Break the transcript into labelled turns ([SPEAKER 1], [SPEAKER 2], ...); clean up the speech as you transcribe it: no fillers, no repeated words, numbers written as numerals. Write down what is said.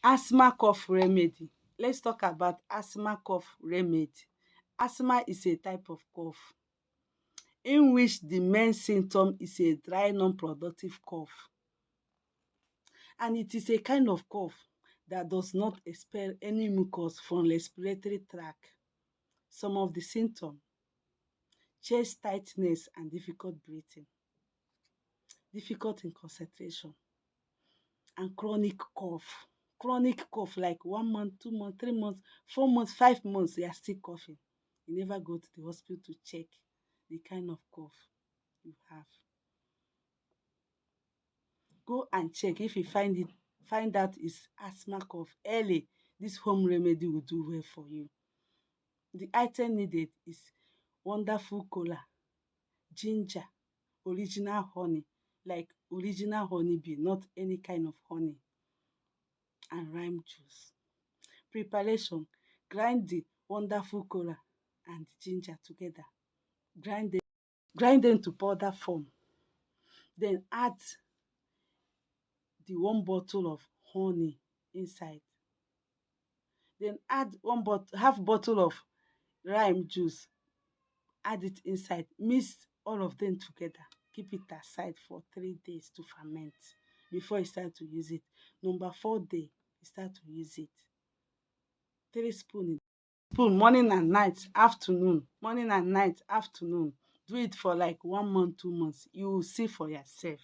[SPEAKER 1] Asthma cough remedy. Let's talk about asthma cough remedy. Asthma is a type of cough in which the main symptom is a dry, non-productive cough, and it is a kind of cough that does not expel any mucus from respiratory tract. Some of the symptoms: chest tightness and difficult breathing, difficult in concentration, and chronic cough. Chronic cough like 1 month, 2 months, 3 months, 4 months, 5 months, you are still coughing. You never go to the hospital to check the kind of cough you have. Go and check. If you find out it's asthma cough early, this home remedy will do well for you. The item needed is wonderful kola, ginger, original honey, like original honey bee, not any kind of honey, and lime juice. Preparation: grind the wonderful kola and the ginger together. Grind them to powder form. Then add the 1 bottle of honey inside. Then add half bottle of lime juice. Add it inside. Mix all of them together. Keep it aside for 3 days to ferment before you start to use it. Number 4 day, you start to use it. 3 spoon morning and night, afternoon, morning and night, afternoon. Do it for like 1 month, 2 months. You will see for yourself.